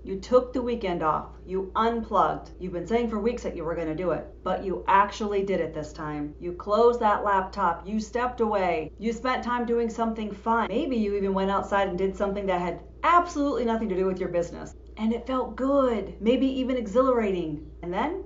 You took the weekend off. You unplugged. You've been saying for weeks that you were going to do it, but you actually did it this time. You closed that laptop. You stepped away. You spent time doing something fun. Maybe you even went outside and did something that had absolutely nothing to do with your business. And it felt good, maybe even exhilarating. And then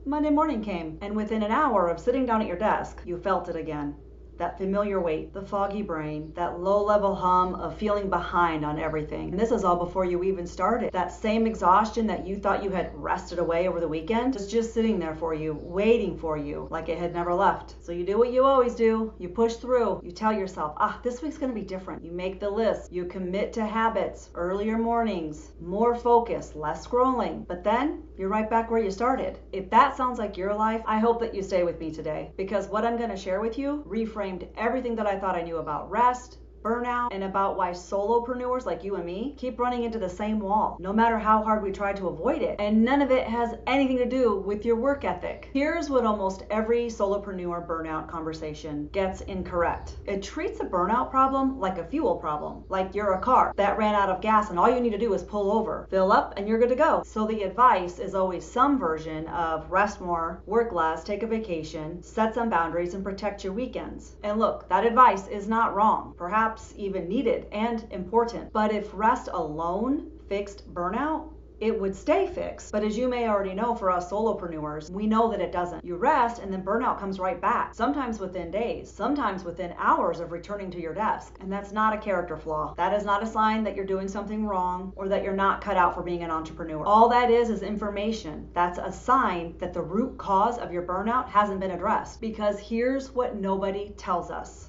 Monday morning came, and within an hour of sitting down at your desk, you felt it again. That familiar weight, the foggy brain, that low-level hum of feeling behind on everything. And this is all before you even started. That same exhaustion that you thought you had rested away over the weekend was just sitting there for you, waiting for you, like it had never left. So you do what you always do. You push through. You tell yourself, this week's gonna be different. You make the list. You commit to habits, earlier mornings, more focus, less scrolling. But then you're right back where you started. If that sounds like your life, I hope that you stay with me today, because what I'm gonna share with you reframes everything that I thought I knew about rest, burnout, and about why solopreneurs like you and me keep running into the same wall, no matter how hard we try to avoid it. And none of it has anything to do with your work ethic. Here's what almost every solopreneur burnout conversation gets incorrect. It treats a burnout problem like a fuel problem, like you're a car that ran out of gas and all you need to do is pull over, fill up, and you're good to go. So the advice is always some version of rest more, work less, take a vacation, set some boundaries, and protect your weekends. And look, that advice is not wrong. Perhaps even needed and important. But if rest alone fixed burnout, it would stay fixed. But as you may already know, for us solopreneurs, we know that it doesn't. You rest and then burnout comes right back, sometimes within days, sometimes within hours of returning to your desk. And that's not a character flaw. That is not a sign that you're doing something wrong or that you're not cut out for being an entrepreneur. All that is information. That's a sign that the root cause of your burnout hasn't been addressed. Because here's what nobody tells us.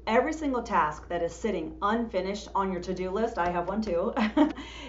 Every single task that is sitting unfinished on your to-do list, I have one too,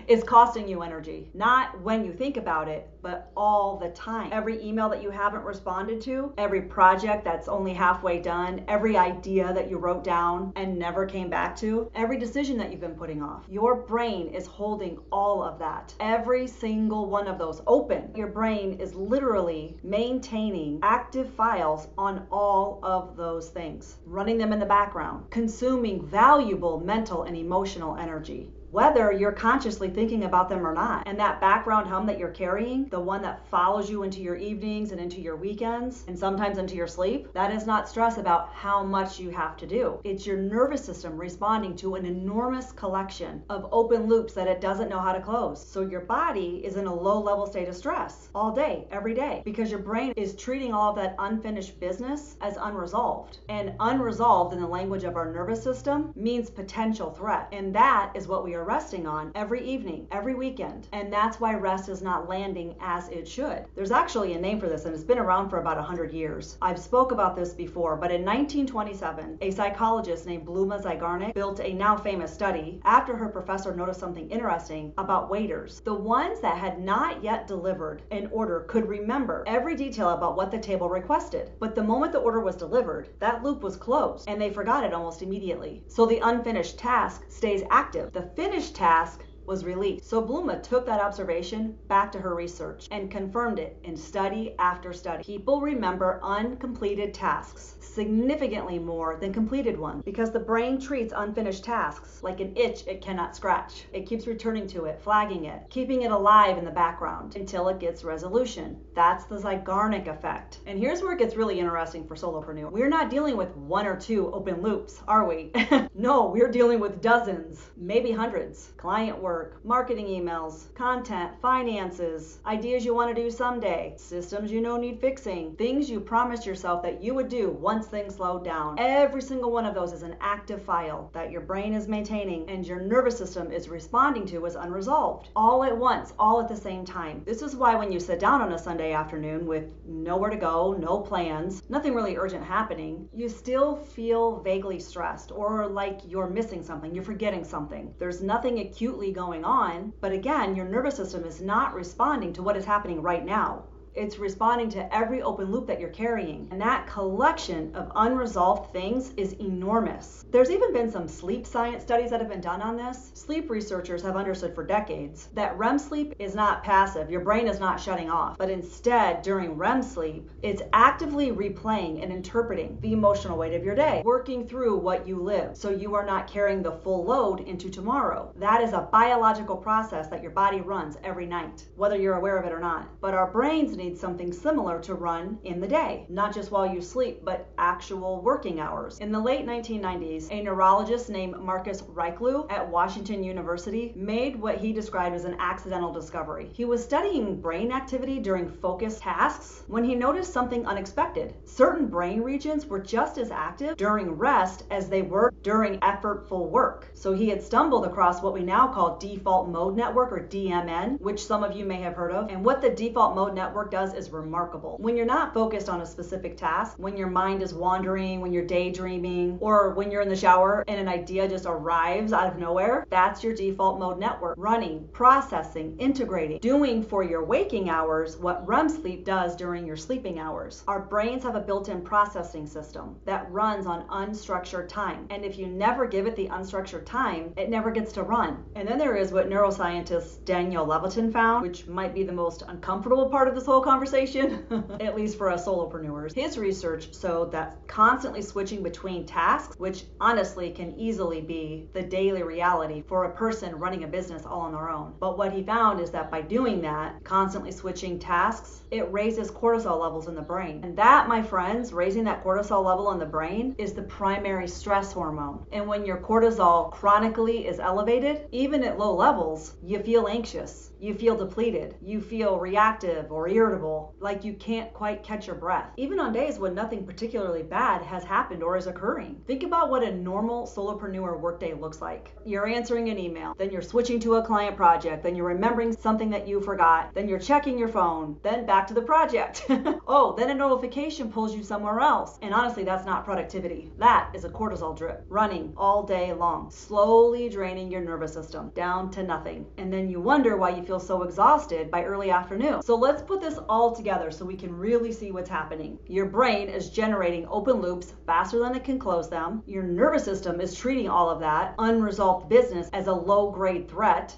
is costing you energy. Not when you think about it, but all the time. Every email that you haven't responded to, every project that's only halfway done, every idea that you wrote down and never came back to, every decision that you've been putting off. Your brain is holding all of that. Every single one of those open. Your brain is literally maintaining active files on all of those things, running them in the background, consuming valuable mental and emotional energy, whether you're consciously thinking about them or not. And that background hum that you're carrying, the one that follows you into your evenings and into your weekends and sometimes into your sleep, that is not stress about how much you have to do. It's your nervous system responding to an enormous collection of open loops that it doesn't know how to close. So your body is in a low-level state of stress all day, every day, because your brain is treating all of that unfinished business as unresolved. And unresolved, in the language of our nervous system, means potential threat. And that is what we are resting on every evening, every weekend. And that's why rest is not landing as it should. There's actually a name for this, and it's been around for about 100 years. I've spoke about this before, but in 1927, a psychologist named Bluma Zeigarnik built a now famous study after her professor noticed something interesting about waiters. The ones that had not yet delivered an order could remember every detail about what the table requested. But the moment the order was delivered, that loop was closed, and they forgot it almost immediately. So the unfinished task stays active. The finished task was released. So Bluma took that observation back to her research and confirmed it in study after study. People remember uncompleted tasks significantly more than completed ones because the brain treats unfinished tasks like an itch it cannot scratch. It keeps returning to it, flagging it, keeping it alive in the background until it gets resolution. That's the Zeigarnik Effect. And here's where it gets really interesting for solopreneurs. We're not dealing with one or two open loops, are we? No, we're dealing with dozens, maybe hundreds. Client work, marketing emails, content, finances, ideas you want to do someday, systems you know need fixing, things you promised yourself that you would do once things slowed down. Every single one of those is an active file that your brain is maintaining and your nervous system is responding to as unresolved. All at once, all at the same time. This is why when you sit down on a Sunday afternoon with nowhere to go, no plans, nothing really urgent happening, you still feel vaguely stressed or like you're missing something, you're forgetting something. There's nothing acutely going on, but again, your nervous system is not responding to what is happening right now. It's responding to every open loop that you're carrying. And that collection of unresolved things is enormous. There's even been some sleep science studies that have been done on this. Sleep researchers have understood for decades that REM sleep is not passive. Your brain is not shutting off, but instead during REM sleep, it's actively replaying and interpreting the emotional weight of your day, working through what you live so you are not carrying the full load into tomorrow. That is a biological process that your body runs every night, whether you're aware of it or not. But our brains need something similar to run in the day, not just while you sleep, but actual working hours. In the late 1990s, a neurologist named Marcus Raichle at Washington University made what he described as an accidental discovery. He was studying brain activity during focused tasks when he noticed something unexpected. Certain brain regions were just as active during rest as they were during effortful work. So he had stumbled across what we now call default mode network, or DMN, which some of you may have heard of. And what the default mode network does is remarkable. When you're not focused on a specific task, when your mind is wandering, when you're daydreaming, or when you're in the shower and an idea just arrives out of nowhere, that's your default mode network, running, processing, integrating, doing for your waking hours what REM sleep does during your sleeping hours. Our brains have a built-in processing system that runs on unstructured time. And if you never give it the unstructured time, it never gets to run. And then there is what neuroscientist Daniel Levitin found, which might be the most uncomfortable part of this whole conversation, at least for us solopreneurs. His research showed that constantly switching between tasks, which honestly can easily be the daily reality for a person running a business all on their own. But what he found is that by doing that, constantly switching tasks, it raises cortisol levels in the brain. And that, my friends, raising that cortisol level in the brain is the primary stress hormone. And when your cortisol chronically is elevated, even at low levels, you feel anxious. You feel depleted. You feel reactive or irritable, like you can't quite catch your breath. Even on days when nothing particularly bad has happened or is occurring. Think about what a normal solopreneur workday looks like. You're answering an email, then you're switching to a client project, then you're remembering something that you forgot, then you're checking your phone, then back to the project. Oh, then a notification pulls you somewhere else. And honestly, that's not productivity. That is a cortisol drip running all day long, slowly draining your nervous system down to nothing. And then you wonder why you feel so exhausted by early afternoon. So let's put this all together so we can really see what's happening. Your brain is generating open loops faster than it can close them. Your nervous system is treating all of that unresolved business as a low-grade threat,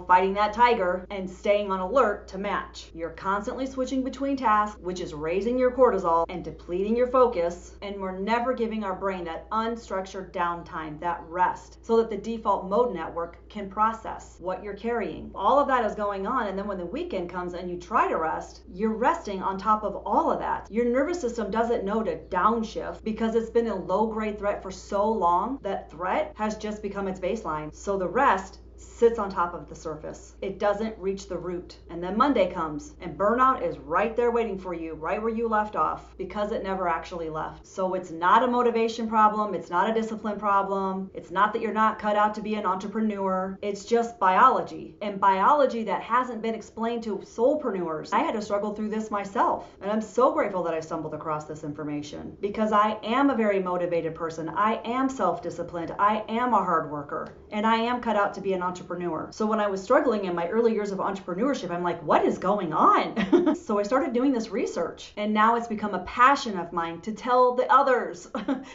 fighting that tiger and staying on alert to match. You're constantly switching between tasks, which is raising your cortisol and depleting your focus, and we're never giving our brain that unstructured downtime, that rest, so that the default mode network can process what you're carrying. All of that is going on, and then when the weekend comes and you try to rest, you're resting on top of all of that. Your nervous system doesn't know to downshift because it's been a low-grade threat for so long that threat has just become its baseline. So the rest sits on top of the surface. It doesn't reach the root. And then Monday comes and burnout is right there waiting for you, right where you left off, because it never actually left. So it's not a motivation problem. It's not a discipline problem. It's not that you're not cut out to be an entrepreneur. It's just biology, and biology that hasn't been explained to solopreneurs. I had to struggle through this myself, and I'm so grateful that I stumbled across this information because I am a very motivated person. I am self-disciplined. I am a hard worker, and I am cut out to be an entrepreneur. So when I was struggling in my early years of entrepreneurship, I'm like, what is going on? So I started doing this research, and now it's become a passion of mine to tell the others,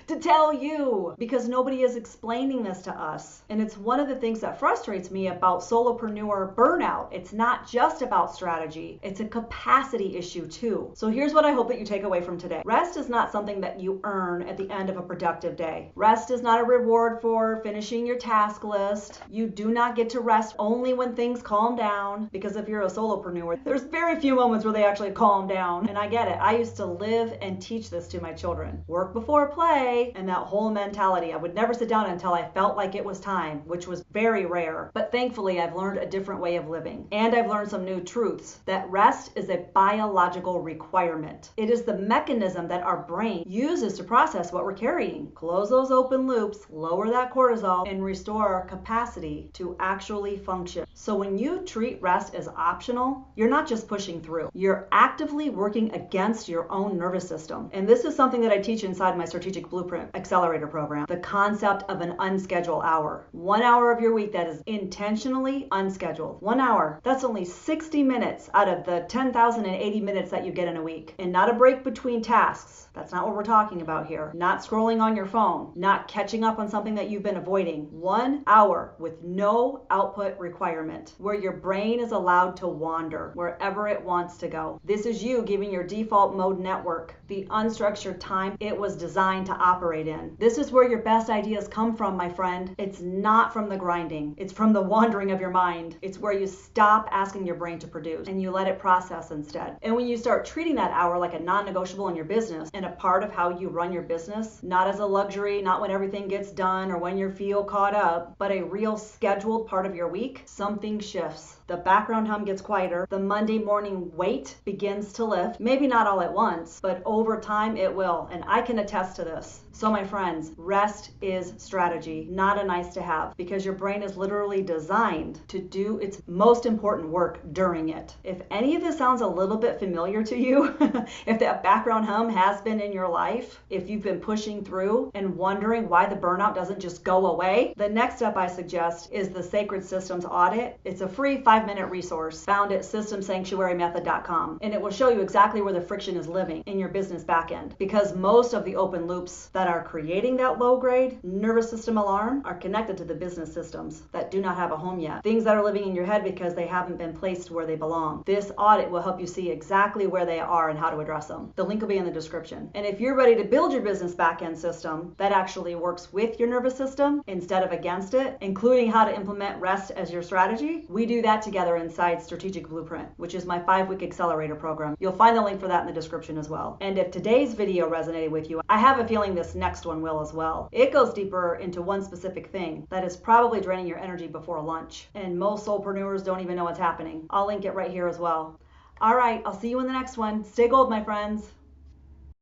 to tell you, because nobody is explaining this to us. And it's one of the things that frustrates me about solopreneur burnout. It's not just about strategy. It's a capacity issue too. So here's what I hope that you take away from today. Rest is not something that you earn at the end of a productive day. Rest is not a reward for finishing your task list. You do not get to rest only when things calm down, because if you're a solopreneur, there's very few moments where they actually calm down. And I get it. I used to live and teach this to my children. Work before play, and that whole mentality. I would never sit down until I felt like it was time, which was very rare. But thankfully, I've learned a different way of living. And I've learned some new truths, that rest is a biological requirement. It is the mechanism that our brain uses to process what we're carrying. Close those open loops, lower that cortisol, and restore our capacity to to actually function. So when you treat rest as optional, you're not just pushing through. You're actively working against your own nervous system. And this is something that I teach inside my Strategic Blueprint Accelerator program. The concept of an unscheduled hour. 1 hour of your week that is intentionally unscheduled. 1 hour. That's only 60 minutes out of the 10,080 minutes that you get in a week. And not a break between tasks. That's not what we're talking about here. Not scrolling on your phone. Not catching up on something that you've been avoiding. 1 hour with no output requirement, where your brain is allowed to wander wherever it wants to go. This is you giving your default mode network the unstructured time it was designed to operate in. This is where your best ideas come from, my friend. It's not from the grinding. It's from the wandering of your mind. It's where you stop asking your brain to produce and you let it process instead. And when you start treating that hour like a non-negotiable in your business and a part of how you run your business, not as a luxury, not when everything gets done or when you feel caught up, but a real scheduled part of your week, something shifts. The background hum gets quieter. The Monday morning weight begins to lift. Maybe not all at once, but over time it will. And I can attest to this. So my friends, rest is strategy, not a nice to have, because your brain is literally designed to do its most important work during it. If any of this sounds a little bit familiar to you, if that background hum has been in your life, if you've been pushing through and wondering why the burnout doesn't just go away, the next step I suggest is the Sacred Systems Audit. It's a free 5-minute resource found at systemsanctuarymethod.com, and it will show you exactly where the friction is living in your business backend, because most of the open loops that are creating that low-grade nervous system alarm are connected to the business systems that do not have a home yet. Things that are living in your head because they haven't been placed where they belong. This audit will help you see exactly where they are and how to address them. The link will be in the description. And if you're ready to build your business backend system that actually works with your nervous system instead of against it, including how to implement rest as your strategy, we do that together inside Strategic Blueprint, which is my 5-week accelerator program. You'll find the link for that in the description as well. And if today's video resonated with you, I have a feeling this next one will as well. It goes deeper into one specific thing that is probably draining your energy before lunch. And most solopreneurs don't even know what's happening. I'll link it right here as well. All right, I'll see you in the next one. Stay gold, my friends.